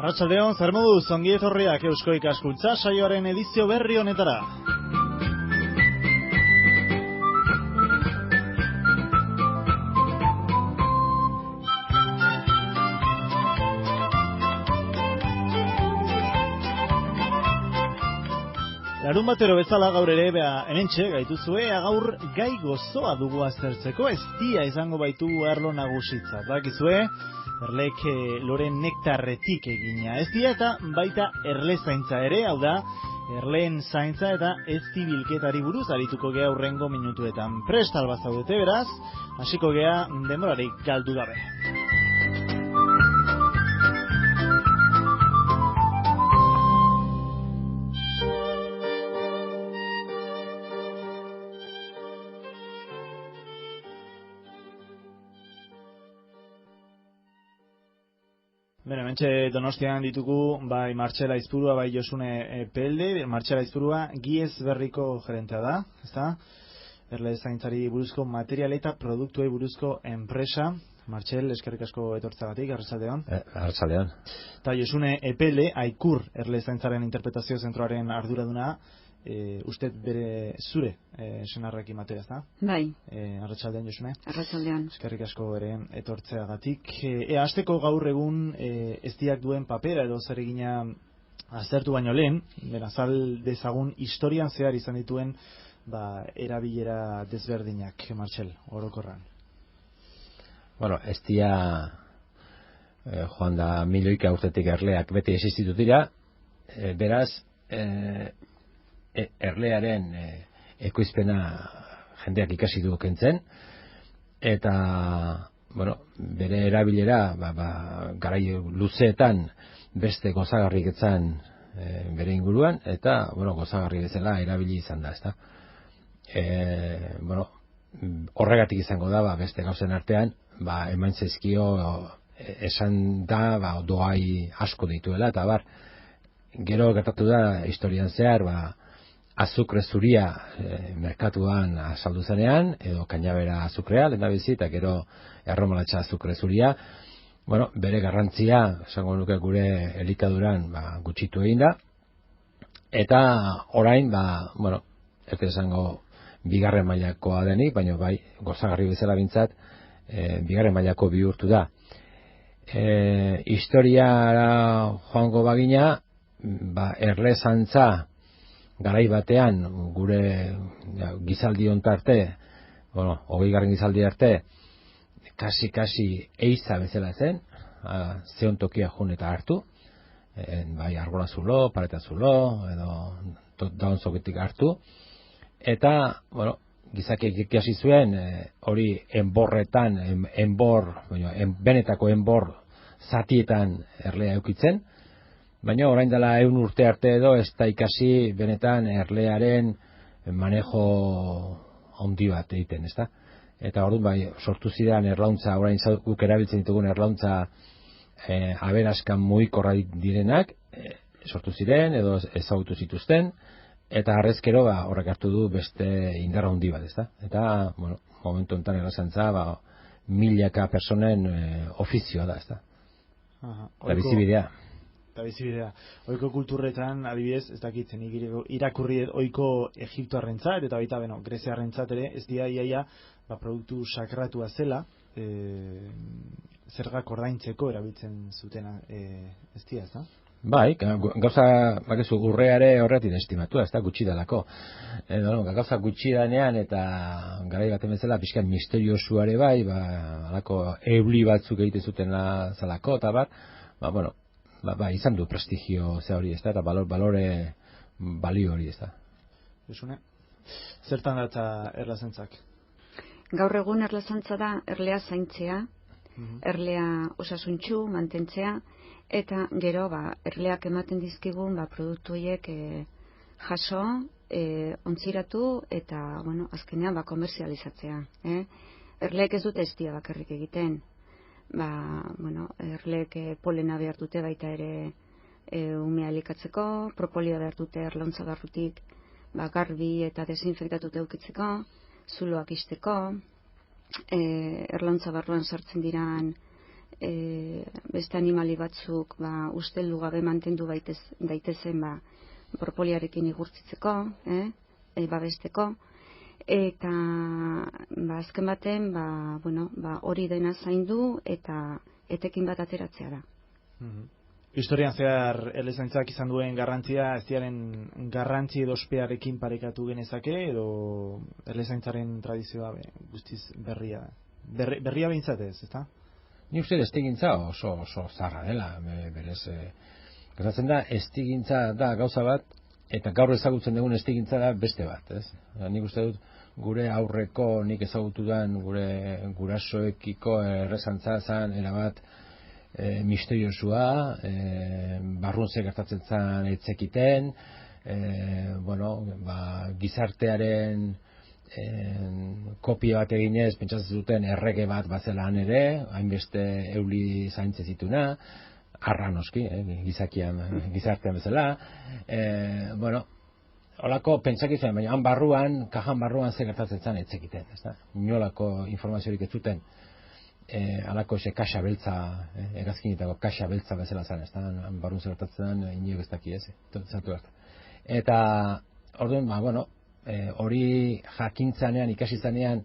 Arratsaldeon, zer moduz, ongi etorriak Eusko Ikaskuntza saioaren edizio berri honetara. Larun batero bezala gaur ere hementxe gaituzue, gaur gai gozoa dugu aztertzeko, eztia izango baitu arlo nagusitzat. Dakizue, erlek loren nektarretik egina eztia eta baita erle zaintza ere, hau da, erleen zaintza eta ezti bilketari buruz arituko gea hurrengo minutuetan. Prest alba zaudete beraz, hasiko gea denborarik galdu gabe. Hementxe Donostian ditugu bai Martxela Aizpurua, bai Josune Pelde. Martxela Aizpurua Giez Berriko gerentea da, ezta? Erle zaintzari buruzko material eta produktuei buruzko enpresa. Martxel, eskerrik asko etortzagatik, arratsaldeon. Arratsaldeon. Eta Josune Pelde, Aikur Erle zaintzaren interpretazio zentroaren arduraduna, uste bere zure senarrekin materaz, da? Bai. Arratsaldeon, Josune. Arratsaldeon. Eskerrik asko ere etortzeagatik. Hasteko gaur egun eztiak duen papera edo zer egina aztertu baino lehen, azal dezagun historian zehar izan dituen erabilera desberdinak, Martxel, orokorran. Bueno, eztia joan da milioika urtetik erleak beti existitu dira, beraz, erlearen ekoizpena jendeak ikasi du kentzen, eta bueno, bere erabilera garai luzeetan beste gozagarrik etzan bere inguruan, eta bueno, gozagarri bezala erabili izan da, ezta? Bueno, horregatik izango da beste gauzen artean, eman zaizkio esan da doai asko dituela, eta gero gertatu da historian zehar azukre zuria merkatuan azaldu zenean, edo kainabera azukrea, lehendabizi, eta gero erromalatxa azukre zuria, bueno, bere garrantzia, esango nuke gure elikaduran gutxitu egin da, eta orain, bueno, ez esango bigarren mailakoa denik, baina bai, gozagarri bezala bintzat, bigarren mailako bihurtu da. Historiara joango bagina, erle zantza garai batean gure gizaldi ontarte, bueno, 20. gizaldi arte, kasi eiza bezala zen, zeon tokia jun eta hartu, bai argola zulo, pareta zulo, edo daun zoketik hartu, eta, bueno, gizakiek ikasi zuen, hori enborretan, benetako enbor zatietan erlea eukitzen, baina orain dela 100 urte arte edo ez da ikasi benetan erlearen manejo handi bat egiten, ezta? Eta orduan sortu ziren erlauntza, orain guk erabiltzen ditugun erlauntza aberaskan mugikorra direnak, sortu ziren edo ezagutu zituzten, eta harrezkero horrek hartu du beste indar handi bat, ezta? Eta, bueno, momentu honetan erlazantza milaka personen ofizioa da, ezta? Eta bizibidea. Eta bizibidea. Oiko kulturretan, adibidez, ez dakitzen irakurri oiko Egiptoarrentzat, eta baita, Greziarrentzat ere, ez dira iaia produktu sakratua zela, zergak ordaintzeko erabiltzen zutena ez dira, ez da? Bai, gauza, urreare horretin estimatu, ez da, gutxi dalako. Gauza gutxi danean, eta garai baten bezala, pixkan misteriosuare bai, alako euli batzuk egiten zuten zalako, eta bueno, izan du prestigio ze hori, ez da, eta balore balio hori, ez da. Josune, zertan datza erlazentzak? Gaur egun erlazantza da erlea zaintzea, erlea osasuntxu, mantentzea, eta gero erleak ematen dizkigun produktu horiek jaso, ontziratu, eta azkenean komerzializatzea. Erleek ez dute eztia bakarrik egiten. Erleek polena behar dute baita ere umea elikatzeko, propolia behar dute erlauntza barrutik garbi eta desinfektatute eukitzeko, zuloak isteko, erlauntza barruan sartzen diran beste animali batzuk usteldu gabe mantendu daitezen propoliarekin igurtzitzeko, babesteko, eta azken baten hori dena zaindu eta etekin bat ateratzea da. Historian zehar elezaintzak izan duen garrantzia, estiaren garrantzi edo ospearekin parekatu genezake, edo elezaintzaren tradizioa guztiz berria behintzatez, ezta? Ni uste estigintza oso zarra dela, berez. Gertatzen da, estigintza da gauza bat, eta gaur ezagutzen dugun estigintza da beste bat, ez? Nik uste dut, gure aurreko, nik ezagutudan, gure gurasoekiko errezantza zan, erabat, misteriosua, barrun ze gertatzen zen etzekiten, gizartearen kopia bat eginez, pentsatzen duten errege bat bazelan ere, hainbeste euli zaintze zituna, arra noski, gizartean bezala, holako pentsakizuen, baina kajan barruan ze gertatzen zen etzekiten, inolako informaziorik ez zuten, alako kaxa beltza, erazkinetako kaxa beltza bezala zen, barrun zer gertatzen iniok ez daki ez, eta orduan, hori jakintzanean, ikasitzanean,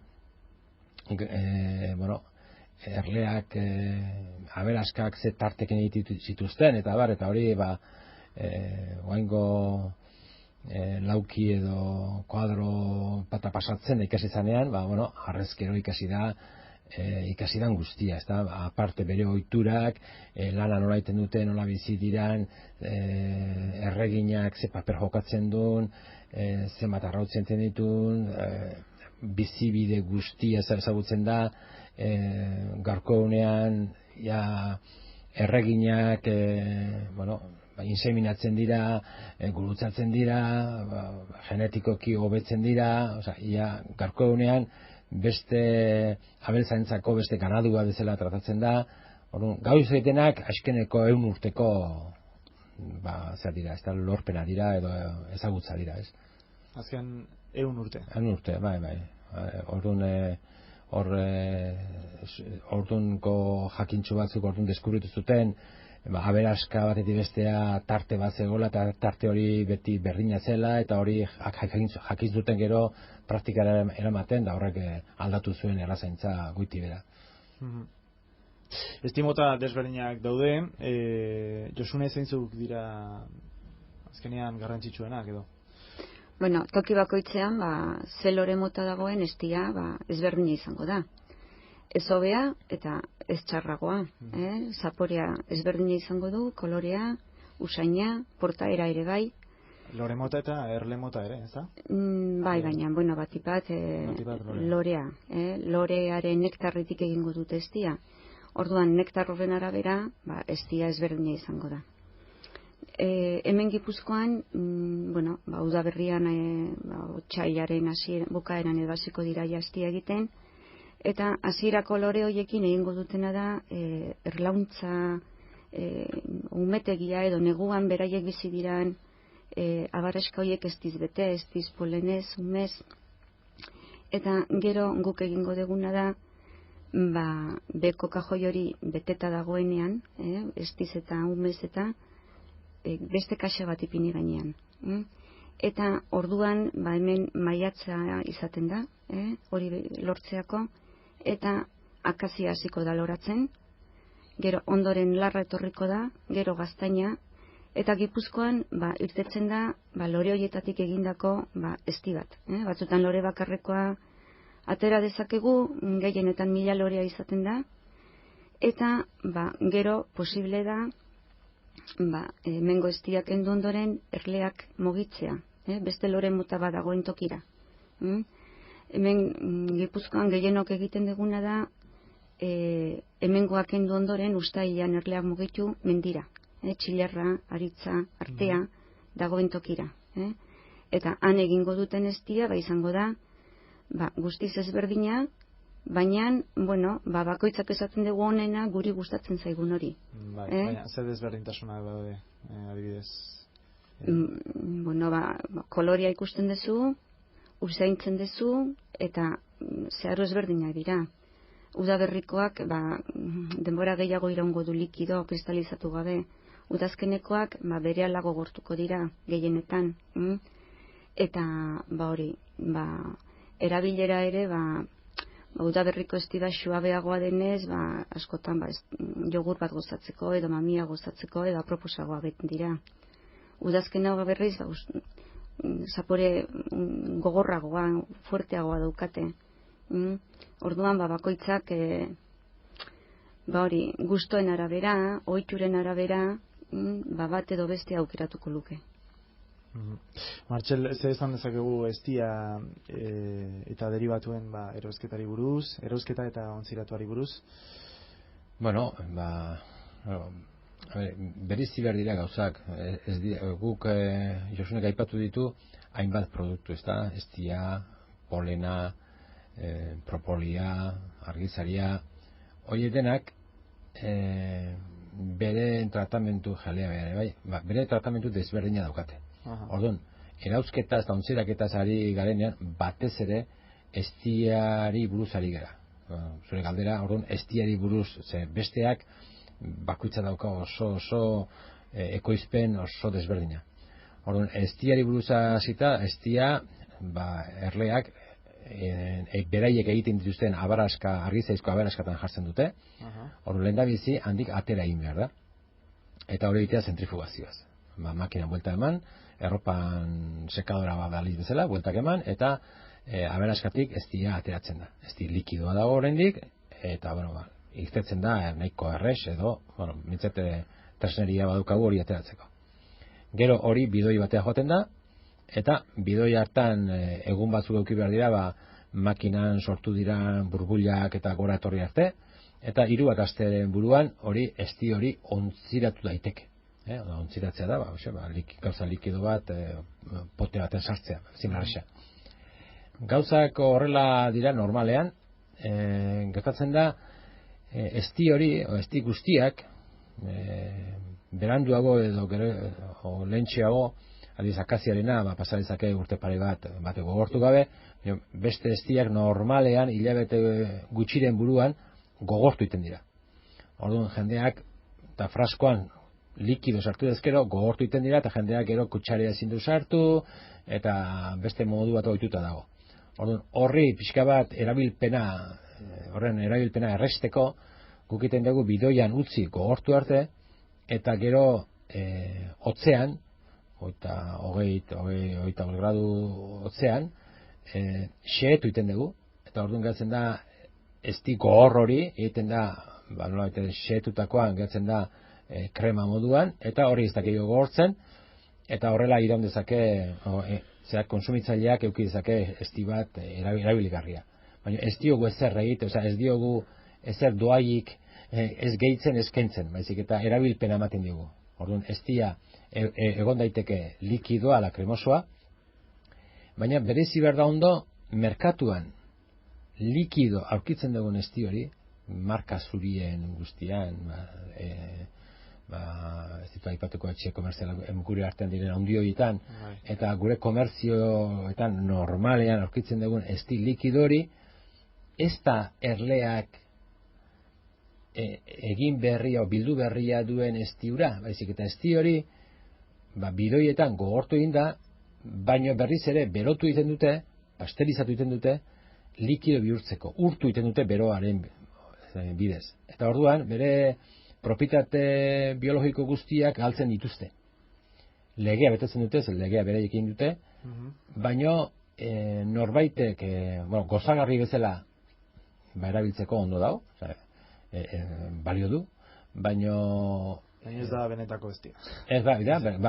erleak, aberaskak ze tartekin egiten zituzten, eta hori, oaingo lauki edo kuadro pata pasatzen ikasitzanean, harrezkero ikasi dan guztia, aparte bere ohiturak, lana nola egiten dute, nola bizi diran, erreginak ze paper jokatzen duen, zenbat arrautzen dituen, bizibide guztia ezagutzen da, gaurko unean erreginak inseminatzen dira, gurutzatzen dira, genetikoki hobetzen dira, gaurko unean beste abeltzaintzako beste ganadua bezala tratatzen da. Gauz egitenak askeneko 100 urteko dira, lorpena dira edo ezagutza dira, ez? Azken 100 urte. 100 urte, bai. Ordunko jakintxo batzuk deskubritu zuten, aberaska batetik bestea tarte bat zegoela, eta tarte hori beti berdina zela, eta hori jakin zuten gero praktikara eramaten, da horrek aldatu zuen errazaintza goiti bera. Estimota desberdinak daude, Josune zeintzuk dira azkenean garrantzitsuenak edo? Toki bakoitzean, ze lore mota dagoen estia ezberdina izango da. Ez hobea eta ez txarragoa. Zaporea ezberdina izango du, kolorea, usaina, portaera ere bai. Lore mota eta erle mota ere, ez da? Bai, baina, batipat lorea. Lorearen nektarritik egingo dute estia. Orduan, nektar horren arabera, estia ezberdina izango da. Hemen Gipuzkoan, udaberrian, otsailaren bukaeran edo hasiko dira estia egiten, eta hasierako lore horiekin egingo dutena da erlauntza umetegia edo neguan beraiek bizi diran abareska horiek estiz bete, estiz polenez, umez, eta gero guk egingo deguna da beko kajoi hori beteta dagoenean, estiz eta umez eta beste kaxa bat ipini gainean. Eta orduan hemen maiatza izaten da, hori lortzeako, eta akazia hasiko da loratzen, gero ondoren larra etorriko da, gero gaztaina, eta Gipuzkoan irtetzen da lore horietatik egindako esti bat. Batzutan lore bakarrekoa atera dezakegu, gehienetan 1000 lorea izaten da, eta gero posible da hemengo estiak endu ondoren erleak mugitzea, beste lore mota bat dagoen tokira. Hemen Gipuzkoan gehienok egiten duguna da hemengoak endu ondoren ustailean erleak mugitu mendira, Txilerra, Aritza, Artea dagoen tokira. Eta han egingo duten estia izango da guztiz ezberdina, baina, bakoitzak esaten dugu honena guri gustatzen zaigun hori. Baina, zer desberdintasuna daude, adibidez? Kolorea ikusten duzu, usaintzen duzu, eta zeharo ezberdinak dira. Udaberrikoak denbora gehiago iraungo du likido kristalizatu gabe. Udazkenekoak berehala gogortuko dira gehienetan. Eta hori, erabilera ere udaberriko estida suabeagoa denez, askotan jogur bat gozatzeko edo mamia gozatzeko edo aproposagoa beten dira. Udazkenagoa berriz zapore gogorragoa, fuerteagoa daukate. Orduan bakoitzak hori gustoen arabera, ohituren arabera, bat edo beste aukeratuko luke. Martxel, ze esan dezakegu estia eta deribatuen erosketari buruz, erosketa eta ontziratuari buruz? Bueno, bereizi behar dira gauzak. Guk Josunek aipatu ditu hainbat produktu, ezta? Estia, polena, propolia, argizaria, hori denak bere tratamentu jalea bere tratamentu desberdina daukate. Orduan, erausketaz eta ontzieraketaz ari garenean, batez ere estiari buruz ari gara. Zure galdera, orduan, estiari buruz, besteak bakoitza dauka oso ekoizpen oso desberdina. Orduan, estiari buruz hasita, estia, erleak, beraiek egiten dituzten argizaizko abaraskatan jartzen dute. Orduan, lehendabizi handik atera egin behar da. Eta hori egitea zentrifugazioaz. Makinan buelta eman, erropan sekadora baliz bezala, bueltak eman, eta aberaskatik estia ateratzen da. Esti likidoa dago oraindik, eta, irtetzen da nahiko errex, edo, mintzete tresneria badukagu hori ateratzeko. Gero hori bidoi batea joaten da, eta bidoi hartan egun batzuk eduki behar dira, makinan sortu dira burbuilak eta gora etorri arte, eta 3 asteren buruan hori esti hori ontziratu daiteke. Ontziratzea da, gauza likido bat, pote baten sartzea, zimlarresa. Gauzak horrela dira normalean, gertatzen da, esti hori, esti guztiak, beranduago edo lehentxeago, aldiz akaziarena, pasadezake urte pare bat gogortu gabe, beste estiak normalean, hilabete gutxiren buruan, gogortu iten dira. Orduan, jendeak, eta fraskoan, likido sartu dezkero, gogortu iten dira, eta jendeak gero kutsarea ezin du sartu, eta beste modu bat ohituta dago. Orduan, horri pixka bat horren erabilpena erresteko, guk iten dugu bidoian utzi gogortu arte, eta gero hotzean, 20 gradu hotzean, xehetu iten dugu, eta orduan gertzen da, esti gogor hori, egiten da, xehetutakoan gertzen da, krema moduan, eta hori ez dakio gogortzen, eta horrela iraun dezake, konsumitzaileak eduki dezake esti bat erabiligarria. Baina ez diogu ezer egite, ez diogu ezer doaik ez gehitzen, ez kentzen, baizik eta erabilpena ematen diogu. Orduan, estia egon daiteke likidoa, ala kremosoa, baina berezi behar da ondo, merkatuan likido aurkitzen dugun esti hori, marka zurien guztian, ez ditu aipatuko etxe komerzialak gure artean diren handi horietan, eta gure komerzioetan normalean aurkitzen dugun esti likidori, ez da erleak egin berria o bildu berria duen estiura, baizik eta esti hori bidoietan gogortu egin da, baino berriz ere berotu egiten dute, pasterizatu egiten dute, likido bihurtzeko, urtu egiten dute beroaren bidez. Eta orduan, bere propietate biologiko guztiak galtzen dituzte. Legea betetzen dute, legea bereiek egin dute, baino norbaitek gozagarri bezala erabiltzeko ondo dago, balio du, baino ez da benetako estia. Ez da,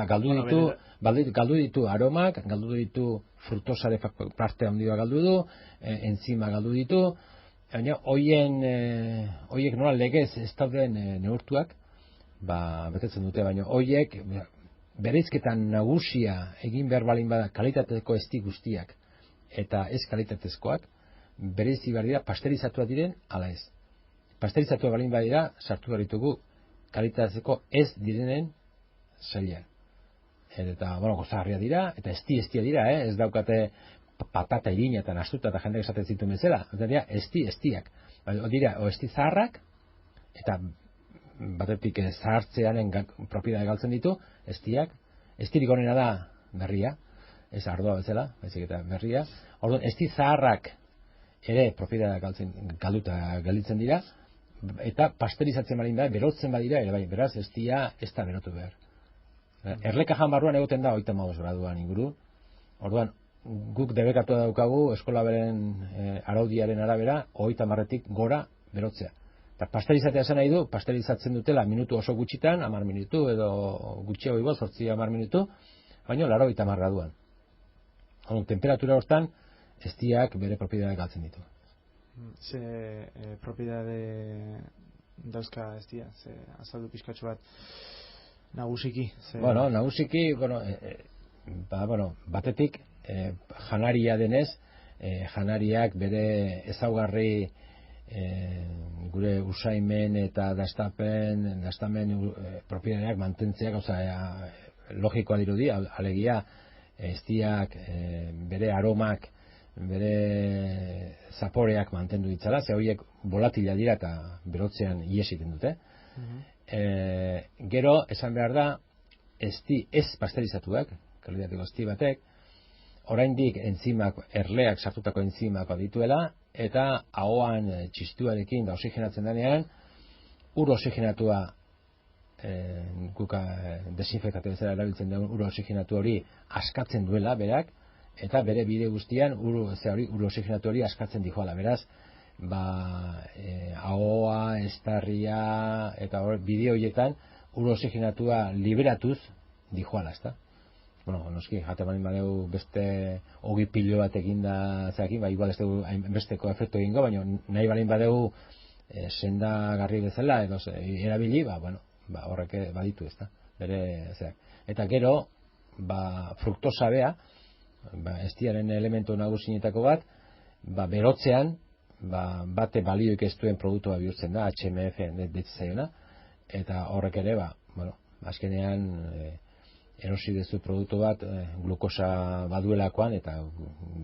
galdu ditu aromak, galdu ditu fruktosare parte handia galdu du, enzima galdu ditu, baina hoiek nola legez ez dauden neurtuak, betetzen dute, baina hoiek bereizketan nagusia egin behar balin bada kalitatezko esti guztiak eta ez kalitatezkoak, bereizi behar dira pasterizatuak diren, ala ez. Pasterizatuak balin badira, sartu behar ditugu kalitatezko ez direnen sailean. Eta, gozagarria dira, eta estia dira, ez daukate patata irina eta nastuta eta jendeak esaten zituen bezala, dira estiak. Dira, esti zaharrak, eta batetik zahartzearen propiedade galtzen ditu, estiak. Estirik onena da berria, ez ardoa bezala, baizik eta berria. Orduan, esti zaharrak ere propiedade galduta gelditzen dira, eta pasterizatzen badin da, berotzen badira, ere bai, beraz, estia ez da berotu behar. Erlekajan barruan egoten da 35 graduan inguru. Orduan, guk debekatu daukagu eskola beren araudiaren arabera 30tik gora berotzea. Eta pasterizatea esan nahi du, pasterizatzen dutela minutu oso gutxitan, 10 minutu edo gutxiago igo, 8-10 minutu, baina 80 graduan. Orduan, temperatura hortan, estiak bere propiedade galtzen ditu. Ze propiedade dauzka estia, ze azaldu pizkatxo bat nagusiki? Nagusiki, batetik, janaria denez, janariak bere ezaugarri gure usaimen eta dastamen propiedadeak mantentzeak, logikoa dirudi, alegia, estiak bere aromak, bere zaporeak mantendu ditzala, ze horiek volatila dira eta berotzean ihes egiten dute. Gero, esan behar da, esti ez pasterizatuak, kalitateko esti batek, oraindik entzimak, erleak sartutako entzimak dituela, eta ahoan txistuarekin da oxigenatzen denean, ur oxigenatua guka desinfektatu bezala erabiltzen dugu ur oxigenatu hori askatzen duela berak, eta bere bide guztian ur oxigenatu hori askatzen dijoala. Beraz, ahoa, estarria eta bide horietan ur oxigenatua liberatuz dijoala, ezta? Noski, jate balin badeu beste ogi pilo bat eginda zeakin, igual ez dugu besteko efektu egingo, baina nahi balin badeu sendagarri bezala edo erabili, horrek baditu, ezta? Bere zeak. Eta gero, fruktosa bea, estiaren elementu nagusienetako bat, berotzean, bate balioik ez duen produktua bihurtzen da, HMF detzaiona, eta horrek ere, azkenean erosi dezu produktu bat glukosa baduelakoan eta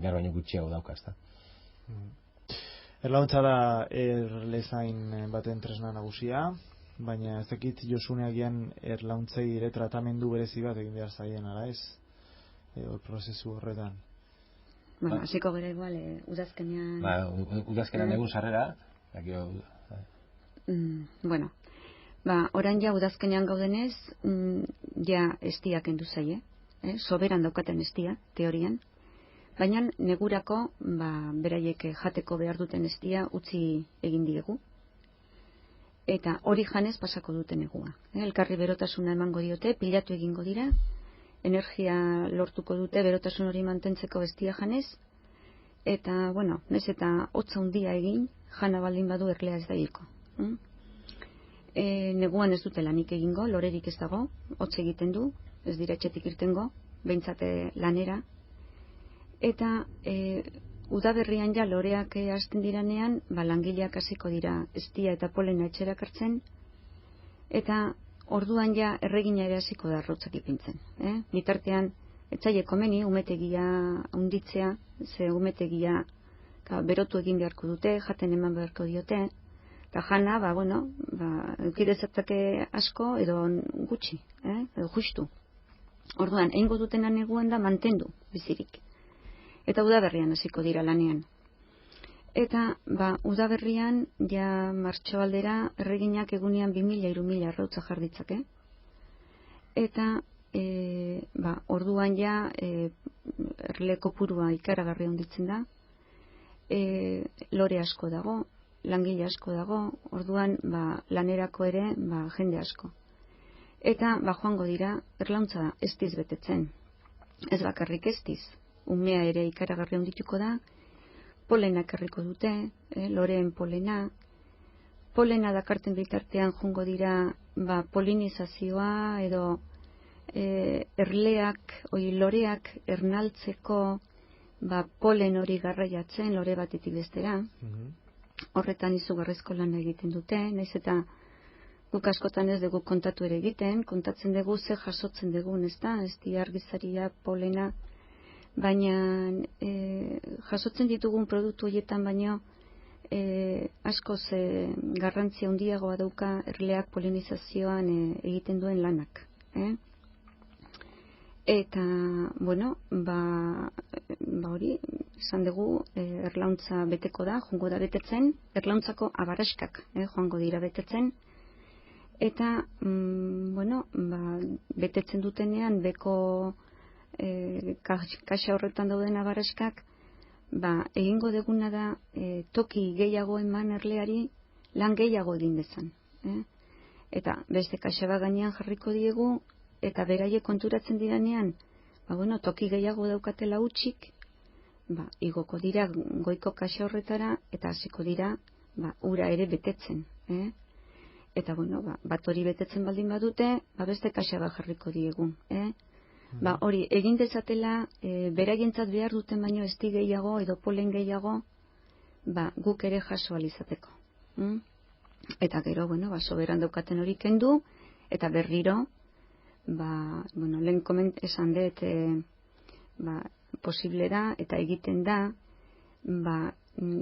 behar baino gutxiago dauka, ezta. Erlauntza da erlezain baten tresna nagusia, baina ez dakit Josuneagian erlauntzei ere tratamendu berezi bat egin behar zaien, ala ez? Prozesu horretan. Hasiko gara igual, udazkenean... Udazkenean egun sarrera. Orain ja udazkenean gaudenez, ja estiak endu zaie, soberan daukaten estia, teorian, baina negurako, beraiek jateko behar duten estia utzi egin diegu, eta hori janez pasako duten negua. Elkarri berotasuna emango diote, pilatu egingo dira, energia lortuko dute berotasun hori mantentzeko estia janez, eta, nez eta hotza handia egin, jana baldin badu erlea ez daiko. Neguan ez dute lanik egingo, lorerik ez dago, hotz egiten du, ez dira etxetik irtengo, behintzate lanera, eta udaberrian ja loreak hasten diranean, langileak hasiko dira estia eta polena etxerak hartzen, eta orduan ja erregina ere hasiko da arrotzak ipintzen. Bitartean, etzaile komeni, umetegia hunditzea, ze umetegia berotu egin beharko dute, jaten eman beharko diote, eta jana, eukidezatzake asko edo gutxi, edo justu. Orduan, egingo dutena neguan da mantendu bizirik. Eta udaberrian hasiko dira lanean. Eta, udaberrian, ja martxoaldera erreginak egunean 2000-3000 arrautza jarditzake. Eta, orduan ja erle kopurua ikaragarri handitzen da. Lore asko dago, langile asko dago, orduan lanerako ere jende asko. Eta joango dira erlauntza estiz betetzen. Ez bakarrik estiz, umea ere ikaragarri handituko da, polena ekarriko dute, loreen polena dakarten bitartean joango dira polinizazioa edo erleak, loreak ernaltzeko polen hori garraiatzen lore batetik bestera. Horretan izugarrizko lan egiten dute, naiz eta guk askotan ez dugu kontatu ere egiten, kontatzen dugu ze jasotzen dugun, ezta? Estia, argizaria, polena, baina jasotzen ditugun produktu horietan baino askoz garrantzia handiagoa dauka erleak polinizazioan egiten duen lanak. Eta, bueno, hori, esan dugu, erlauntza beteko da, joango da betetzen, erlauntzako abaraskak, joango dira betetzen, eta, bueno, betetzen dutenean, beko kaxa horretan dauden abaraskak, egingo deguna da, toki gehiago eman erleari, lan gehiago egin dezan. Eta, beste kaxa bat gainean jarriko diegu, eta beraie konturatzen diranean, bueno, toki gehiago daukatela utxik, igoko dira goiko kaxa horretara, eta hasiko dira, ura ere betetzen. Eta, bueno, bat hori betetzen baldin badute, beste kaxa bat jarriko diegu. Hori, egin dezatela, beraientzat behar duten baino esti gehiago, edo polen gehiago, guk ere jaso alizateko. Eta gero, bueno, soberan daukaten hori kendu, eta berriro, bueno, lehen esan dut, posible da, eta egiten da,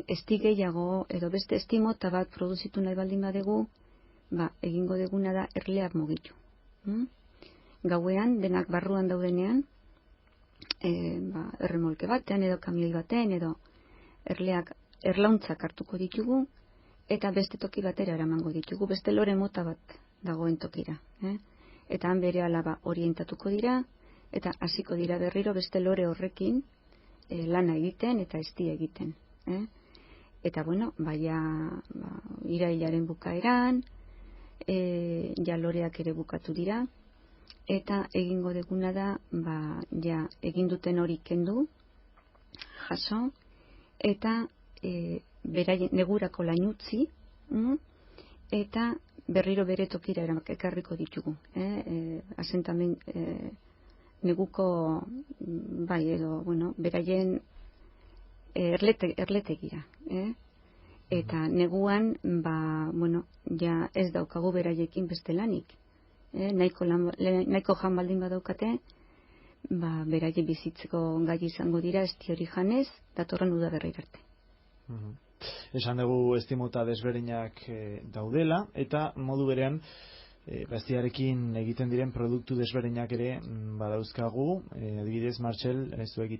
esti gehiago, edo beste estimota bat produzitu nahi baldin badegu, egingo deguna da erleak mugitu. Gauean, denak barruan daudenean, erremolke batean, edo kamioi batean, edo erlauntzak hartuko ditugu, eta beste toki batera eramango ditugu, beste lore mota bat dagoen tokira. Eta han bere alaba orientatuko dira, eta hasiko dira berriro beste lore horrekin lana egiten eta estia egiten. Eta, bueno, irailaren bukaeran, ja loreak ere bukatu dira, eta egingo deguna da, ja egin duten hori kendu, jaso, eta negurako lainutzi, eta berriro bere tokira ekarriko ditugu. Neguko, edo, bueno, beraien erletegira. Eta neguan, bueno, ja ez daukagu beraiekin beste lanik. Nahiko jan baldin badaukate, beraie bizitzeko gai izango dira esti hori janez, datorren udaberri arte. Esan dugu estimota desberdinak daudela, eta modu berean estiarekin egiten diren produktu desberdinak ere badauzkagu, adibidez, Martxel, zuek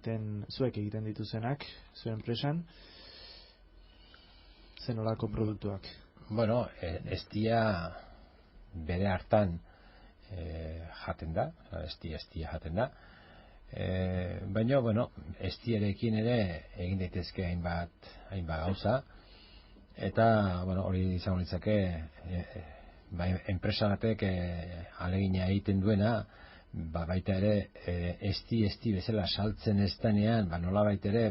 egiten dituzenak, zuen enpresan, zenolako produktuak? Bueno, estia bere hartan jaten da, estia jaten da, baina, bueno, estiarekin ere egin daitezke hainbat gauza, eta, bueno, hori izango litzake, enpresa batek alegina egiten duena, baita ere esti bezala saltzen ez denean, nola baita ere,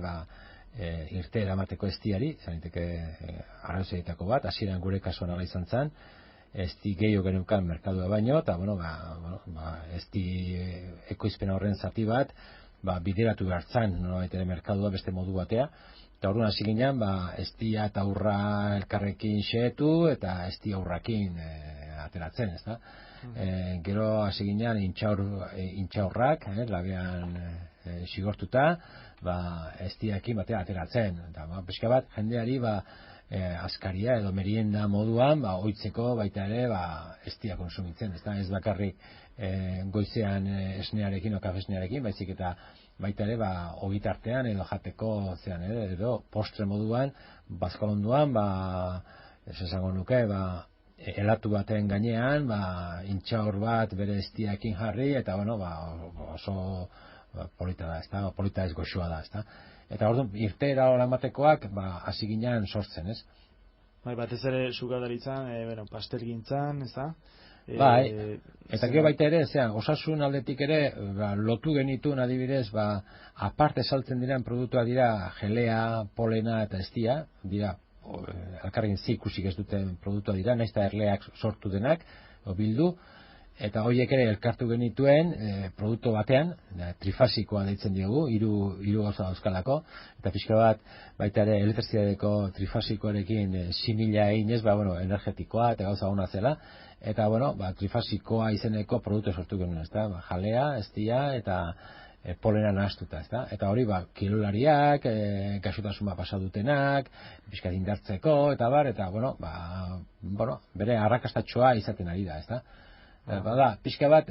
irte eramateko estiari, zaniteke arrazoietako bat, hasieran gure kasuan ala izan zen, esti gehiago genukan merkadua baino, eta, bueno, esti ekoizpen horren zati bat, bideratu behartzan, nola baita ere merkadua beste modu batea, eta orduan hasi ginen, estia eta aurra elkarrekin xeetu, eta estia aurrakin ateratzen, ezta? Gero hasi ginen intxaurrak, labean xigortuta, estiakin batea ateratzen. Eta, pixka bat, jendeari, askaria edo merienda moduan, oitzeko baita ere, estia konsumitzen, ezta? Ez bakarrik goizean esnearekin o kafesnearekin, baizik eta baita ere, ogitartean edo jateko zean, edo postre moduan, bazkolonduan, ez esango nuke, helatu baten gainean, intxaur bat bere estiakin jarri, eta, bueno, oso polita da, ezta? Polita ez goxua da, ezta? Eta orduan, irteera horamatekoak, hasi ginen sortzen, ez? Batez ere sukaldaritzan, pastelgintzan, ez da? Eta gero baita ere, osasun aldetik ere, lotu genituen adibidez, aparte saltzen diren produktua dira gelea, polena eta estia, dira, elkarrekin ikusi ez duten produktua dira, nahiz eta erleak sortu denak, bildu, eta horiek ere elkartu genituen produktu batean, trifasikoa deitzen diogu, hiru gauza dauzkalako, eta pixka bat baita ere elektrizitateeko trifasikoarekin simila eginez, energetikoa eta gauza ona zela, eta trifasikoa izeneko produktu sortu genuen, ezta? Jalea, estia eta polena nahastuta, ezta? Eta hori kirolariak, gaixotasuna pasa dutenak, pixka indartzeko eta eta bere arrakastatxoa izaten ari da, ezta? Bada, pixka bat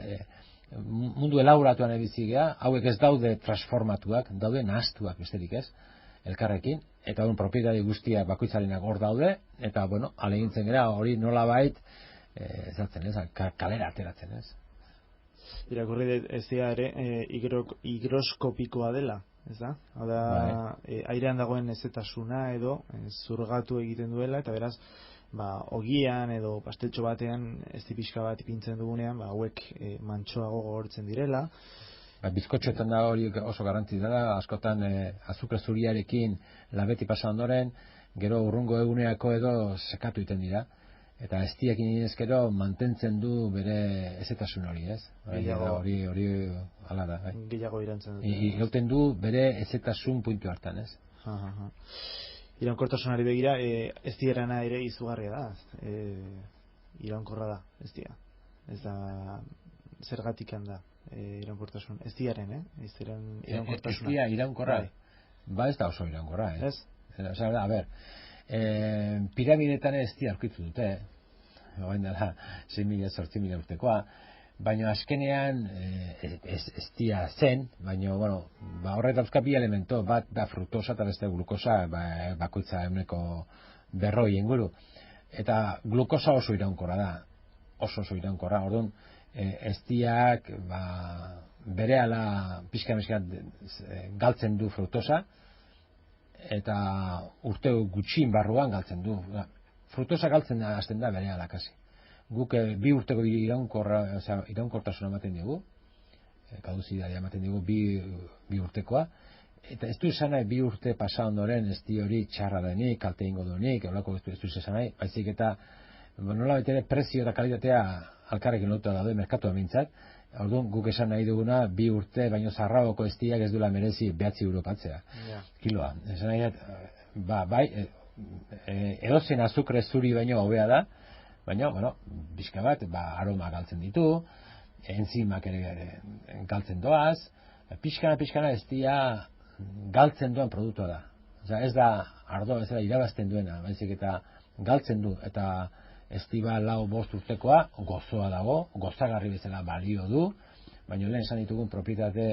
mundu elaboratuan bizi gea, hauek ez daude transformatuak, daude nahastuak besterik ez, elkarrekin, eta propietari guztiak bakoitzarenak hor daude, eta ahalegintzen gera hori nolabait kalera ateratzen, ez? Irakurri dut ez dira ere higroskopikoa dela, ez da? Hau da, airean dagoen ezetasuna edo zurgatu egiten duela, eta beraz, ogian edo pasteltxo batean ez pixka bat ipintzen dugunean, hauek mantsoago gogortzen direla. Bizkotxoetan da hori oso garrantzitsua da, askotan azukre zuriarekin labeti pasa ondoren, gero urrungo egunerako edo sekatu egiten dira. Eta eztiakin inezkero mantentzen du bere ezetasun hori, ez? Hori hala da. Gehiago irantzen dut. Irauten du bere ezetasun puntu hartan, ez? Iraunkortasunari begira, ez dierana ere izugarria da. Iraunkorra da, ez dira. Ez da, zergatik da iraunkortasun. Ez diaren, ez diren iraunkortasuna. Ez dira iraunkorra. Ez da oso iraunkorra, ez? A ber, piramidetan ez dira aurkitu dute, hain dela 6.000-8.000 urtekoa, baina azkenean ez dira zen, baina horret dauzka bi elemento, bat da fruktosa eta beste glukosa, bakoitza eguneko 100 inguru, eta glukosa oso iraunkorra da, oso iraunkorra, orduan ez diak berehala pixka galtzen du fruktosa, eta urte gutxin barruan galtzen du. Fruktosa galtzen hasten da berehala kasi. Guk 2 urteko iraunkortasuna ematen digu, kaduzidadea ematen digu 2 urtekoa, eta ez du esan nahi 2 urte pasa ondoren ez di hori txarra denik, kalte ingo duenik, horako ez du esan nahi, baizik eta nola betere prezio eta kalitatea alkarrekin lotuta daude merkatu amintzat. Orduan, guk esan nahi duguna 2 urte baino zarragoko eztiak ez duela merezi 9 euro patzea. Kiloa. Esan nahi edozen azukre zuri baino hobea da, baina, bizka bat, aroma galtzen ditu, enzimak ere galtzen doaz, pixkana eztia galtzen duen produktua da. Ez da ardo, ez da irabazten duena, baizik eta galtzen du, eta estiba 4-5 urtekoa, gozoa dago, gozagarri bezala balio du, baina lehen esan ditugun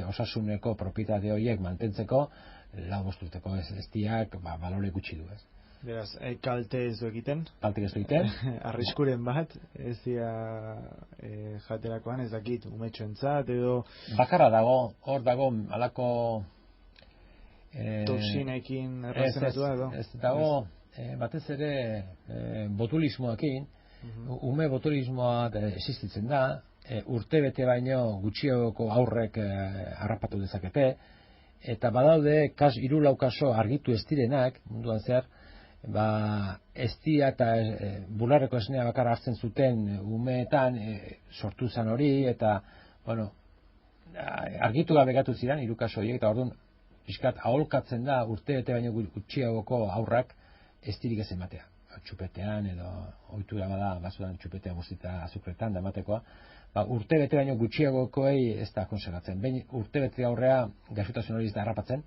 osasuneko propietate horiek mantentzeko 4-5 urteko estiak balore gutxi du, ez? Beraz, kalte ez du egiten? Kalte ez du egiten. Arriskuren bat, ez dira jaterakoan, ez dakit, umetxoentzat edo... Bakarra dago, hor dago, alako... toksinekin errazionatua edo? Ez dago... batez ere botulismoakin, ume botulismoa existitzen da, urte bete baino gutxiagoko aurrek harrapatu dezakete, eta badaude 3-4 kaso argitu ez direnak, munduan zehar, eztia eta bularreko esnea bakarra hartzen zuten umeetan sortu zen hori, eta argitu gabe gatu ziren 3 kaso horiek, eta orduan pixkat aholkatzen da urte bete baino gutxiagoko aurrak ez dirik ez ematea. Txupetean edo ohitura bada bazudan txupetea guztita azukretan da ematekoa, urte bete baino gutxiagokoei ez da akonsegatzen. Behin urte bete aurrea gaixotasun hori ez da harrapatzen,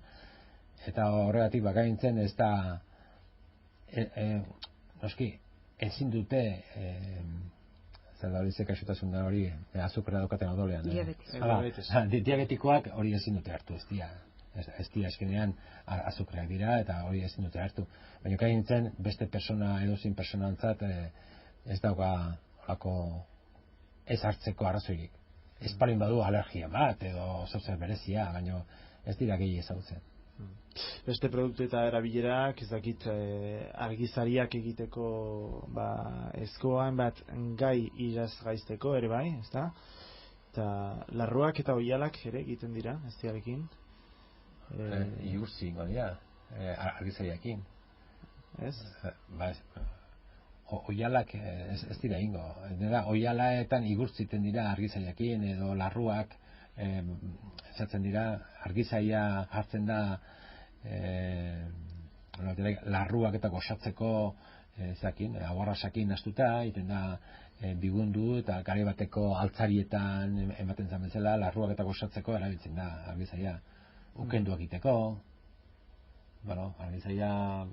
eta horregatik bakaintzen ez da noski ezin dute zer da hori ze gaixotasun da hori azukrea daukaten odolean. Diabetikoak hori ezin dute hartu, ez dira eskenean azukreak dira eta hori ezin dute hartu. Baina kaintzen beste edozin personantzat ez dauka horako ez hartzeko arrazoirik. Ez palin badu alergia bat edo zauzer berezia, baina ez dira gehi ezagutzen. Beste produktu eta erabilerak, ez dakit argizariak egiteko ezkoan bat gai irazgaizteko ere bai, ez da? Eta larruak eta oialak ere egiten dira, ez diarekin? Igurtzi ingo dira, argizariakin. Ez? Oialak ez dira ingo. Oialaetan igurtziten dira argizariakin edo larruak ezatzen dira, argizaria hartzen da larruak eta goxatzeko aguarrasakin astuta, egiten da bigundu eta garai bateko altzarietan ematen zen bezala, larruak eta gozatzeko erabiltzen da argizaia. Ukendu egiteko, bueno, argizaia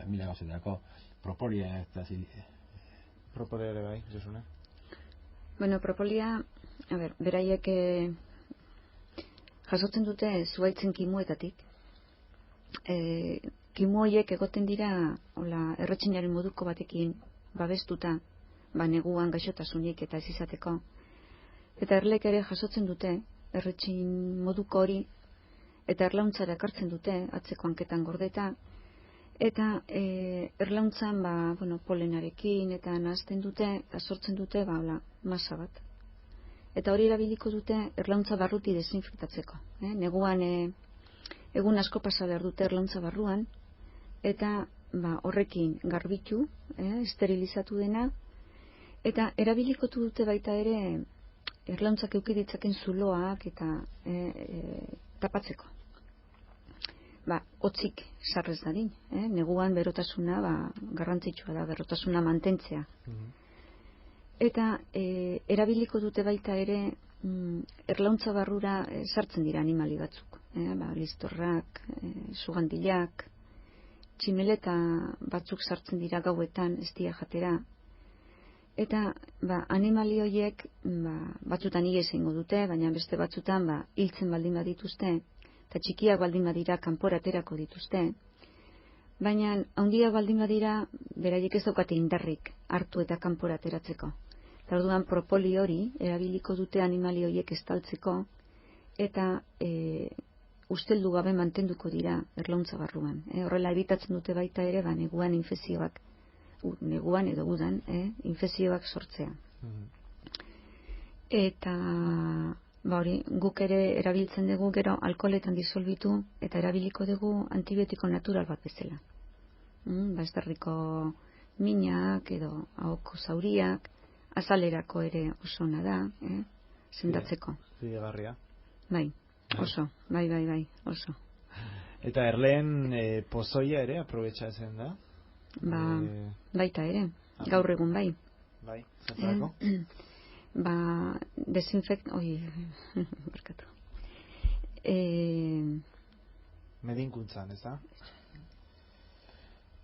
mila gauzetarako, propolia ez da Propolia ere bai, Josune. Bueno, propolia, beraiek jasotzen dute zuhaitzen kimuetatik. Kimu horiek egoten dira erretxinaren moduko batekin babestuta, neguan gaixotasunik eta ez izateko. Eta erlek ere jasotzen dute erretxin moduko hori, eta erlauntzara ekartzen dute atzeko hanketan gordeta, eta erlauntzan polenarekin eta nahazten dute eta sortzen dute masa bat. Eta hori erabiliko dute erlauntza barruti desinfektatzeko. Neguan egun asko pasa behar dute erlauntza barruan, eta horrekin garbitu, esterilizatu dena, eta erabiliko dute baita ere erlauntzak eukiditzaken zuloak eta tapatzeko. Otzik sarrez dadin, neguan berotasuna garrantzitsua da, berotasuna mantentzea. Eta erabiliko dute baita ere erlauntza barrura sartzen dira animali batzuk, listorrak, sugandilak, tximeleta batzuk sartzen dira gauetan ez dira jatera, eta animali horiek batzutan ihes egingo dute, baina beste batzutan hiltzen baldin badituzte, eta txikiak baldin badira kanpora aterako dituzte, baina handiak baldin badira beraiek ez daukate indarrik hartu eta kanpora ateratzeko. Eta orduan propoli hori erabiliko dute animali horiek estaltzeko, eta usteldu gabe mantenduko dira erlauntza barruan. Horrela ebitatzen dute baita ere neguan infekzioak, neguan edo udan, infekzioak sortzea. Eta hori, guk ere erabiltzen dugu gero alkoholetan disolbitu eta erabiliko dugu antibiotiko natural bat bezala. Esterriko minak edo ahoko zauriak, azalerako ere oso ona da, sendatzeko. Zigarria. Bai, oso, bai, oso. Eta erleen pozoia ere aprobetxatzen da? Baita ere, gaur egun bai. Bai, zertarako? Barkatu. Medinkuntzan, ez da?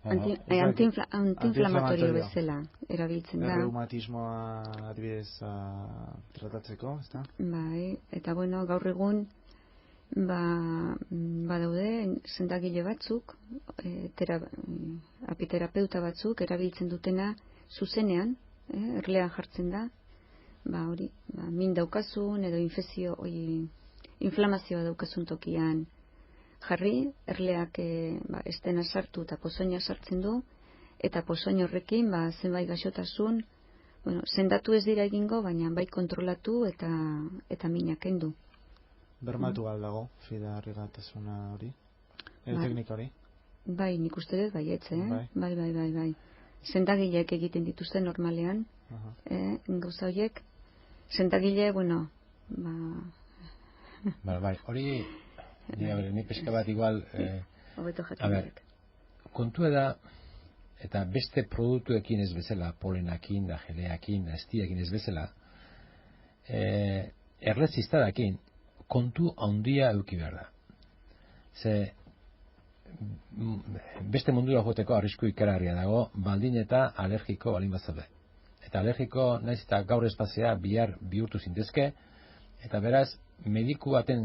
Antiinflamatorio bezala erabiltzen da. Reumatismoa adibidez tratatzeko, ez da? Bai, eta gaur egun badaude sendagile batzuk, apiterapeuta batzuk erabiltzen dutena zuzenean, erlean jartzen da, min daukazun edo inflamazioa daukazun tokian jarri, erleak estena sartu eta pozoina sartzen du, eta pozoin horrekin zenbait gaixotasun sendatu ez dira egingo, baina bai kontrolatu eta minak kendu. Bermatu aldago, fida harrigatasuna hori? Teknika hori? Bai, nik uste dut baietze, bai. Sendagileek egiten dituzte normalean, gauza horiek, sendagile, Bai, hori, ni peska bat igual, kontua da, eta beste produktuekin ez bezala, polenakin, da jeleakin, da estiakin ez bezala, erleziztadakin, kontu handia eduki behar da. Beste mundura joteko arrisku ikaragarria dago, baldin eta alergiko balin bazaude. Eta alergiko, naiz eta gaur espazia bihar bihurtu zintezke, eta beraz, mediku baten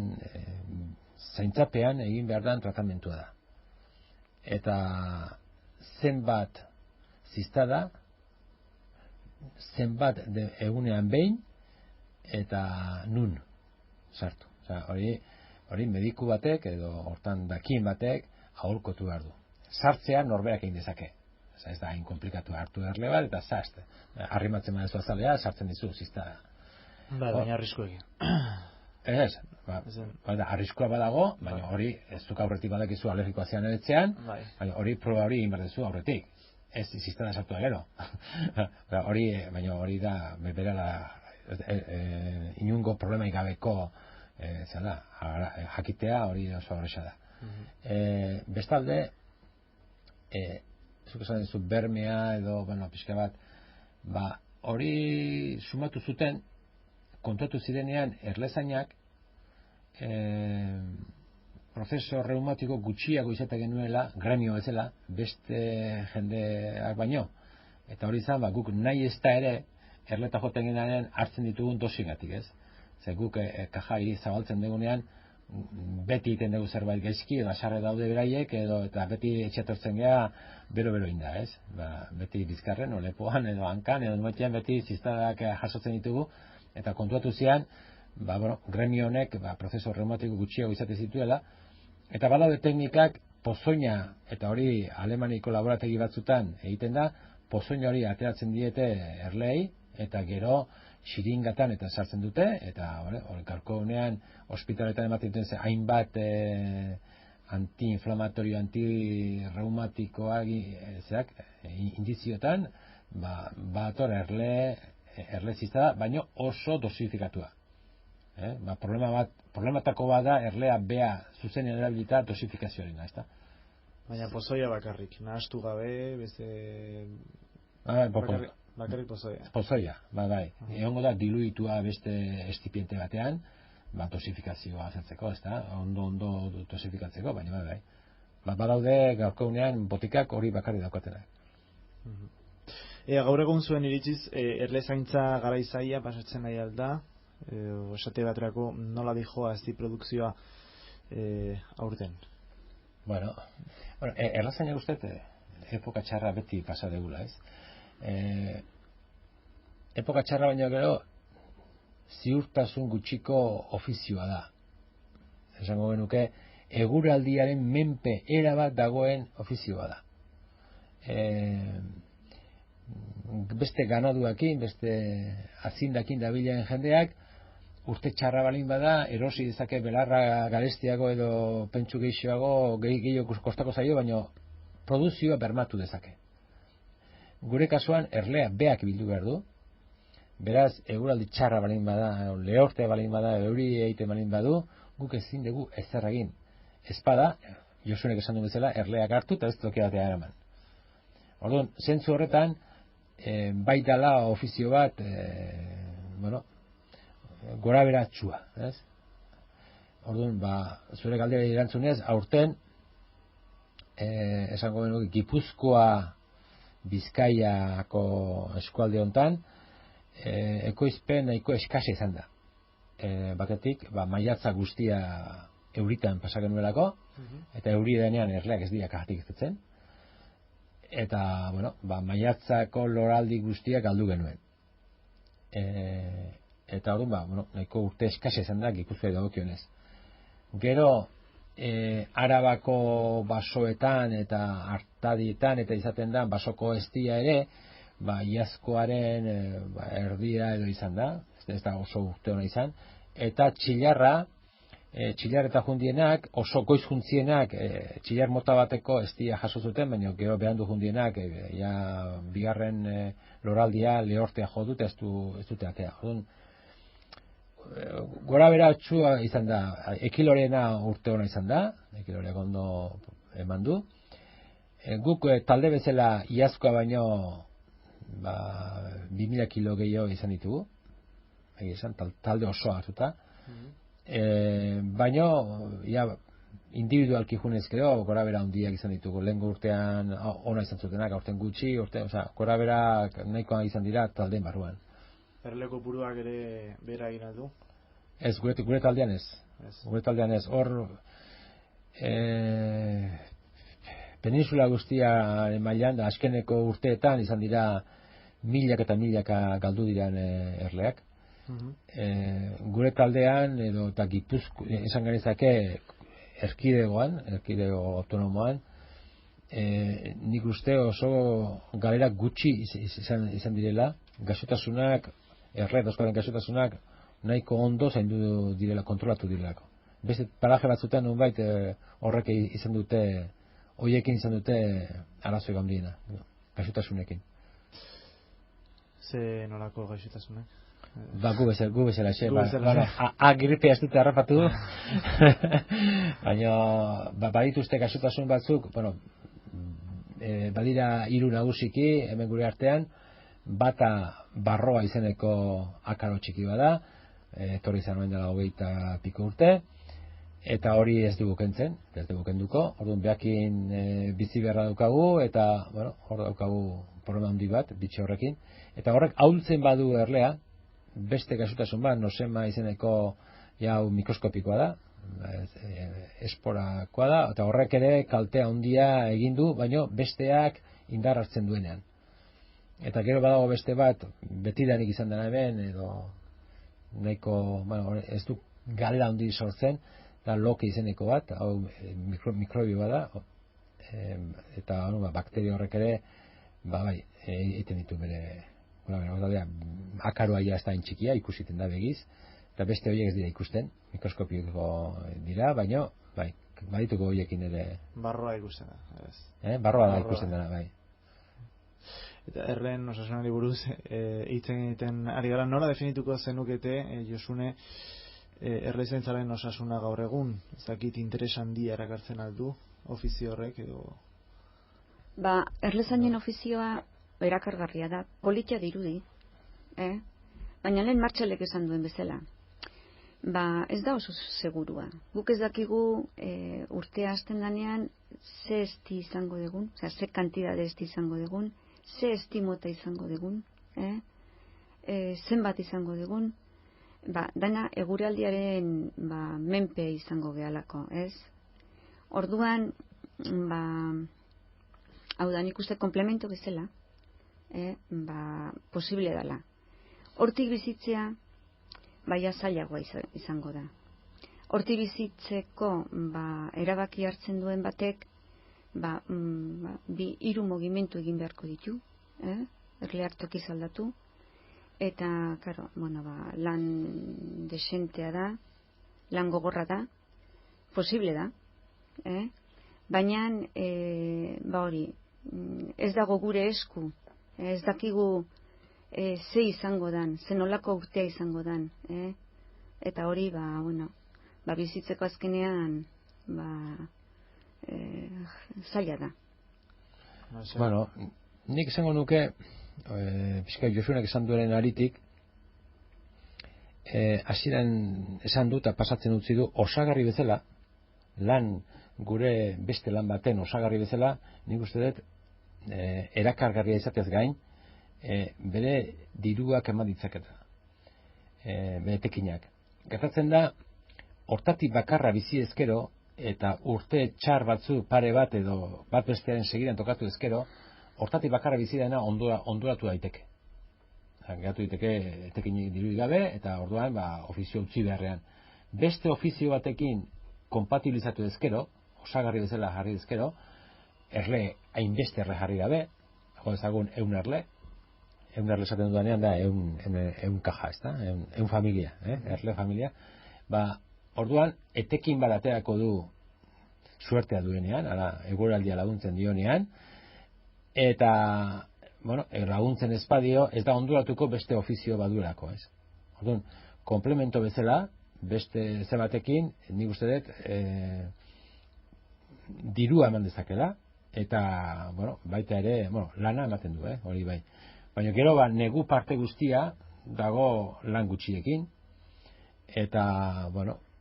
zaintzapean egin behar da tratamentua da. Eta zenbat ziztada, zenbat egunean behin, eta nun sartu. Hori mediku batek edo hortan dakien batek aholkotu behar du. Sartzea norberak egin dezake. Ez da hain komplikatu hartu erle bat eta zazte. Arrimatzen badezu azalea, sartzen dizu ziztada. Baina arriskuekin. Ez, arriskua badago, baina hori ez duk aurretik badakizu alergikoa zean eretzean, baina hori proba hori egin behar duzu aurretik. Ez ziztada sartu da gero. Baina hori da berala inungo problemaik gabeko jakitea hori oso horreza da. Bestalde, zuk esan duzu bermea edo, pixka bat, hori sumatu zuten, kontatu zirenean erlezainak prozeso reumatiko gutxiago izaten genuela, gremio bezala, beste jendeak baino. Eta hori izan, guk nahi ez da ere, erleta joten genean hartzen ditugun dosigatik, ez? Ze guk kajari zabaltzen dugunean, beti egiten dugu zerbait gaizki, edo asarre daude beraiek, eta beti etxetortzen gea bero-bero inda, ez? Beti bizkarren, o lepoan, edo hankan, edo nuetean beti ziztadak jasotzen ditugu, eta kontuatu zian, gremio honek prozeso reumatiko gutxiago izate zituela, eta badaude teknikak pozoina, eta hori Alemaniko laborategi batzutan egiten da, pozoina hori ateratzen diete erlei, eta gero xiringatan eta sartzen dute, eta gaurko honean ospitaletan ematen duten hainbat antiinflamatorio, antirreumatikoak indiziotan, bator erlezista da, baina oso dosifikatua. Problematako bada erlea bea zuzen erabilita dosifikazioarena, ez da? Baina pozoia bakarrik, nahastu gabe, beste... Bakarrik pozoia. Pozoia, bai. Egongo da diluitua beste estipiente batean, dosifikazioa azertzeko, ez da? Ondo dosifikatzeko, baina bai. Badaude gaurko unean botikak hori bakarrik daukatenak. Gaur egun zuen iritsiz, erlezaintza garaizaia pasatzen nahi alda, esate baterako nola dijoa ez di produkzioa aurten? Bueno, erlazaina guztet, epoka txarra beti pasa degula, ez? Epoka txarra baino gero ziurtasun gutxiko ofizioa da. Esango genuke, eguraldiaren menpe erabat dagoen ofizioa da. Beste ganaduakin, beste azindakin dabilen jendeak, urte txarra balin bada, erosi dezake belarra garestiago edo pentsu gehiago kostako zaio, baina produzioa bermatu dezake. Gure kasuan, erlea beak bildu behar du, beraz, eguraldi txarra balin bada, lehorte balin bada, euri egite balin badu, guk ezin dugu ezer egin. Espada, Josunek esan du bezala, erleak hartu eta ez toki batea eraman. Orduan, zentzu horretan, bai dala ofizio bat, gora beratxua, ez? Orduan, zure galdera erantzunez, aurten, esango benuke, Gipuzkoa Bizkaiako eskualde hontan, ekoizpen nahiko eskasa izan da. Batetik, maiatza guztia euritan pasaken nuelako, eta euri denean erleak ez dira kajatik izatzen. Eta, maiatzako loraldi guztiak galdu genuen. Eta orduan, nahiko urte eskasa izan da Gipuzkoa dagokionez. Gero, Arabako basoetan eta Artadietan eta izaten da basoko estia ere, iazkoaren erdia edo izan da, ez da oso urte hona izan, eta txilarra, txilar eta jundienak, oso goiz juntzienak, txilar mota bateko estia jaso zuten, baina gero behandu jundienak, bigarren loraldia lehortea jo dute, ez dute atea. Gora bera txua izan da, ekilorena urte hona izan da, ekilorek ondo eman du. Guk talde bezala iazkoa baino 2000 kilo gehiago izan ditugu, talde osoa hartuta. Baino, individualki junez gero, gora bera handiak izan ditugu, lehen urtean ona izan zutenak, aurten gutxi, gora bera nahikoa izan dira taldeen barruan. Erleko puruak ere bera egin aldu? Ez, gure taldean ez. Gure taldean ez. Hor, peninsula guztia mailan da, azkeneko urteetan izan dira milak eta milaka galdu diran erleak. Gure taldean, edo eta Gipuzko, esan genezake, erkidego autonomoan, nik uste oso galera gutxi izan direla, gaixotasunak, dauzkaten gaixotasunak nahiko ondo zaindu direla, kontrolatu direlako. Beste paraje batzutan nonbait horrek izan dute, hoiekin izan dute arazoi gaundiena, gaixotasunekin. Ze nolako gaixotasunak? Gu bezala xe, gripea ez dute harrapatu du, baina badituzte gaixotasun batzuk, badira 3 nagusiki, hemen gure artean, bata barroa izeneko akaro txiki bada, etorri izan oen dela 20 piko urte, eta hori ez dugu kentzen, ez dugu kenduko, orduan behakin bizi beharra daukagu, eta, bueno, hor daukagu problema handi bat, bitxe horrekin, eta horrek ahultzen badu erlea, beste kasutasun bat, nosema izeneko jau mikroskopikoa da, esporakoa da, eta horrek ere kaltea handia egin du, baino besteak indar hartzen duenean. Eta gero badago beste bat, betidanik izan dena hemen, edo nahiko, bueno, ez du galera handi sortzen, da loke izeneko bat, hau mikrobio bada, eta bakterio horrek ere, bai, egiten ditu bere, akaroa ja ez da txikia, ikusiten da begiz, eta beste horiek ez dira ikusten, mikroskopiko dira, baina, bai, badituko horiekin ere... Barroa ikusten da, ez. Barroa da ikusten dena, bai. Eta erren osasunari buruz, hitzen egiten ari gara, nola definituko zenukete, Josune, erlezaintzaren osasuna gaur egun, ez dakit interes handia erakartzen aldu, ofizio horrek, edo... Erlezainen ofizioa erakargarria da, politia dirudi, baina lehen Martxelek esan duen bezala. Ez da oso segurua. Guk ez dakigu urtea hasten danean ze esti izango dugun, ze kantidade esti izango dugun, ze estimota izango dugun, zenbat izango dugun, dana eguraldiaren menpe izango gehalako, ez? Orduan, hau da, nik uste komplemento bezala, posible dela. Hortik bizitzea, baina zailagoa izango da. Hortik bizitzeko erabaki hartzen duen batek, hiru mugimendu egin beharko ditu, erleak tokiz aldatu, eta, karo, lan desentea da, lan gogorra da, posible da, baina, hori, ez dago gure esku, ez dakigu ze izango dan, ze nolako urtea izango dan, eta hori, bizitzeko azkenean, zaila da. Bueno, nik esango nuke, pixka Josunek esan duenen aritik, hasieran esan du eta pasatzen utzi du, osagarri bezala, gure beste lan baten osagarri bezala, nik uste dut, erakargarria izatez gain, bere diruak eman ditzaketa, bere tekinak. Gertatzen da, hortatik bakarra bizi ezkero, eta urte txar batzu pare bat edo bat bestearen segidan tokatu ezkero, hortatik bakarra bizi dena onduratu daiteke. Geratu daiteke etekinik dirurik gabe, eta orduan ofizio utzi beharrean. Beste ofizio batekin kompatibilizatu ezkero, osagarri bezala jarri ezkero, erle hainbeste erle jarri gabe, jo ezagun 100 erle esaten dudanean da 100 kaja, ez da? 100 familia, erle familia. Orduan, etekin barateako du suertea duenean, eguraldia laguntzen dionean, eta, laguntzen espadio, ez da onduratuko beste ofizio badurako, ez? Orduan, komplemento bezala, beste zebatekin, nik uste dut, dirua eman dezakela, eta, baita ere, lana ematen du, hori bai. Baina gero, negu parte guztia dago lan gutxiekin, eta,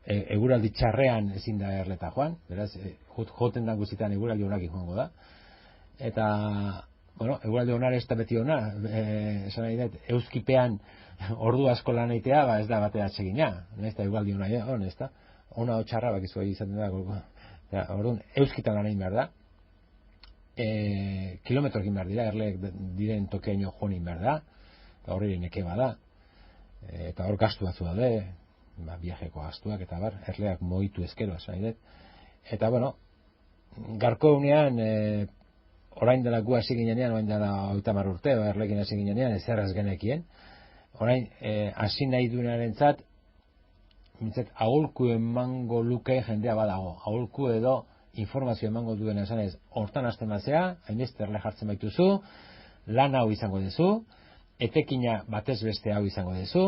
eguraldi txarrean ezin da erleta joan, beraz, joten da guztietan eguraldi honakin joango da, eta, eguraldi honar ez da beti ona, esan nahi dut, euskipean ordu asko lan eitea, ez da batea atsegina, ez da eguraldi hona, ez da, ona txarra bakizu izaten da, orduan, euskitan lan egin behar da, kilometro egin behar dira, erleek diren tokeaino joan egin behar da, eta horri neke bada, eta hor gastu batzu daude, viajeko gastuak eta erleak moitu ezkero, eta garko unean, orain dela gu hasi ginean, orain dela 30 urte, erlekin hasi ginean, ez erraz genekien, orain hasi nahi duenarentzat, aholku emango luke jendea badago, aholku edo informazio emango duena esan ez, hortan hasten bazea, hainbeste erle jartzen baituzu, lan hau izango duzu, etekina batez beste hau izango duzu,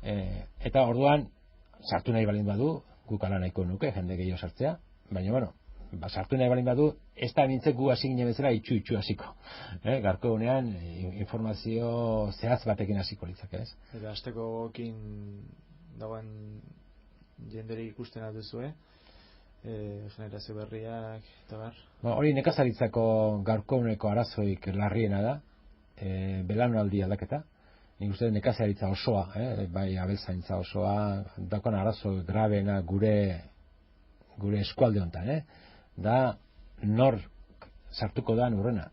eta orduan, sartu nahi balin badu, guk ala nahiko nuke, jende gehiago sartzea, baina sartu nahi balin badu, ez da nintzen gu hasi ginen bezala itxu hasiko. Gaurko egunean informazio zehaz batekin hasiko litzake, ez? Eta hasteko gokin dagoen jenderi ikusten alduzue, generazio berriak, eta bar? Hori nekazaritzako gaurko eguneko arazoik larriena da, belaunaldi aldaketa. Nik uste nekazaritza osoa, bai abeltzaintza osoa, dakon arazo grabeena gure eskualde honetan, da nor sartuko da urrena.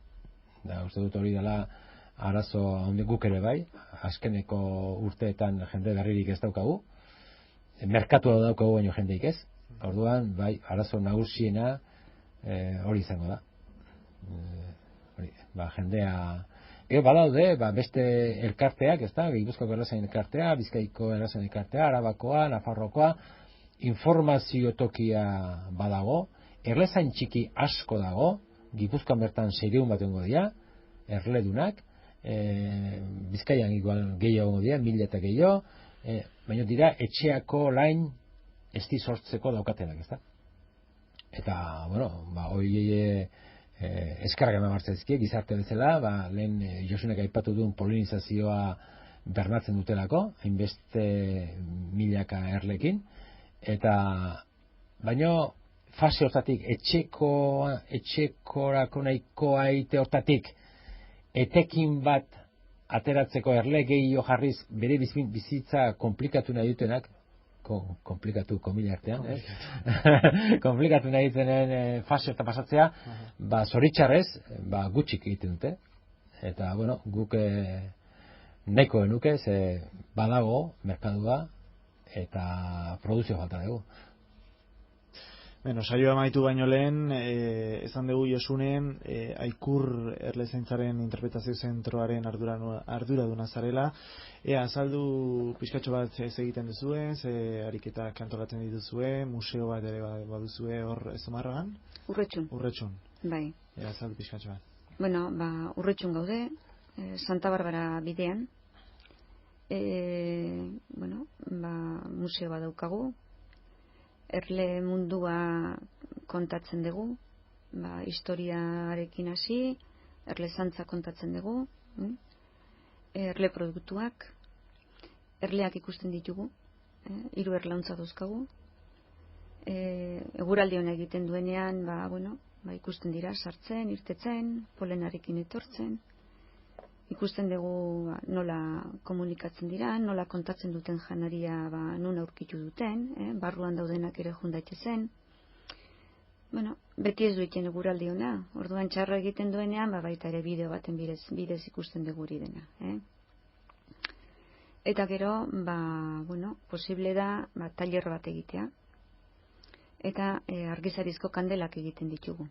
Da, uste dut hori dela arazo handi guk ere bai, azkeneko urteetan jende berririk ez daukagu, merkatua daukagu baino jendeik ez, orduan, bai, arazo nagusiena hori izango da. Jendea... badaude, beste elkarteak, ez da, Gipuzkoako erlazain elkartea, Bizkaiko erlazain elkartea, Arabakoa, Nafarrokoa, informazio tokia badago, erlazain txiki asko dago, Gipuzkoan bertan 600 batengo dira, erledunak, Bizkaian igual gehiago dira, 1000 eta gehiago, baina dira etxeako lain esti sortzeko daukatenak, ez da. Eta, hori eskarrak eman martzaizkie, gizarte bezala, lehen Josunek aipatu duen polinizazioa bermatzen dutelako, hainbeste milaka erlekin, eta baino fase hortatik, etxekorako nahikoa eite hortatik, etekin bat ateratzeko erle gehiago jarriz bere bizitza komplikatu nahi dutenak, komplikatu komila artean, komplikatu nahi dutenen fase eta pasatzea, zoritxarrez, gutxik egiten dute. Eta, guk nahiko genuke, ze badago, merkadua, eta produzio falta dugu. Saioa amaitu baino lehen, esan dugu Josune, Aikur erlezaintzaren interpretazio zentroaren arduraduna zarela. Azaldu pixkatxo bat ez egiten duzue, ariketak antolatzen dituzue, museo bat ere baduzue hor Zumarragan? Urretxun. Bai. Azaldu pixkatxo bat. Urretxun gaude, Santa Barbara bidean. Museo bat daukagu. Erle mundua kontatzen dugu, historiarekin hasi, erlezantza kontatzen dugu, erle produktuak, erleak ikusten ditugu, 3 erlauntza dauzkagu, eguraldi hona egiten duenean, ikusten dira sartzen, irtetzen, polenarekin etortzen, ikusten dugu nola komunikatzen dira, nola kontatzen duten janaria non aurkitu duten, barruan daudenak ere jundaitezen. Beti ez duiten eguraldi ona, orduan txarro egiten duenean, baita ere bideo baten bidez ikusten dugu hori dena. Eta gero, posible da tailer bat egitea, eta argizarizko kandelak egiten ditugu.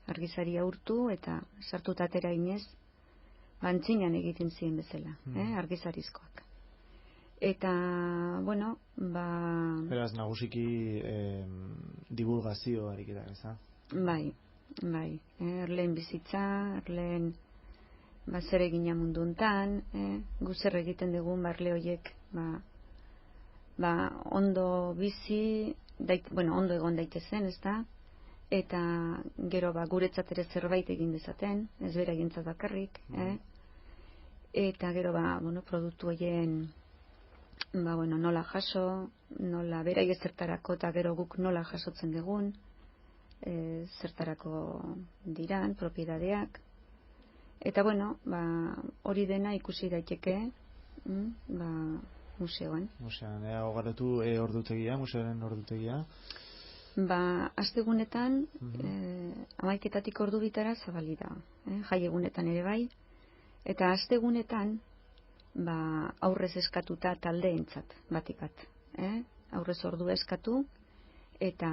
Argizaria urtu eta sartuta atera inez, antzinan egiten ziren bezala, argizarizkoak. Eta, Beraz, nagusiki divulgazio ariketak, eza? Bai. Erleen bizitza, erleen zer egina mundu hontan, zer egiten dugun erle horiek ondo bizi, ondo egon daitezen, ez da? Eta gero guretzat ere zerbait egin dezaten, ez bera egintzat bakarrik, eta gero produktu horien nola jaso, nola beraiek zertarako eta gero guk nola jasotzen dugun, zertarako diran, propiedadeak, eta hori dena ikusi daiteke museoan. Museoan, ogarretu ordutegia, museoaren ordutegia? Astegunetan, 11:00 ordu bitara zabali da, jaiegunetan ere bai, eta astegunetan aurrez eskatuta taldeentzat batik bat. Aurrez ordu eskatu eta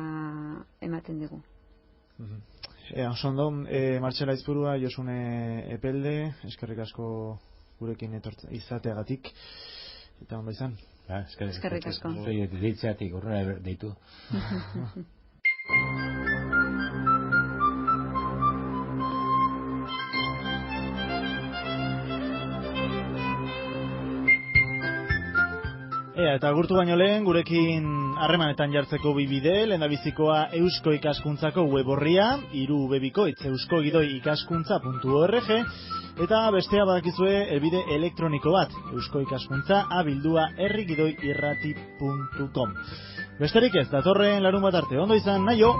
ematen dugu. Osondo, Martxela Aizpurua, Josune Epelde, eskerrik asko gurekin izateagatik, eta ondo izan. Eskerrik asko. Deitzeatik, urrera deitu. Eta agurtu baino lehen, gurekin harremanetan jartzeko bibide, lehendabizikoa Eusko Ikaskuntzako web orria, 3bikoitz euskogidoi-ikaskuntza.org, eta bestea badakizue helbide elektroniko bat, euskoikaskuntza@herrigidoiirrati.com. Besterik ez, datorren larunbat arte, ondo izan, naio!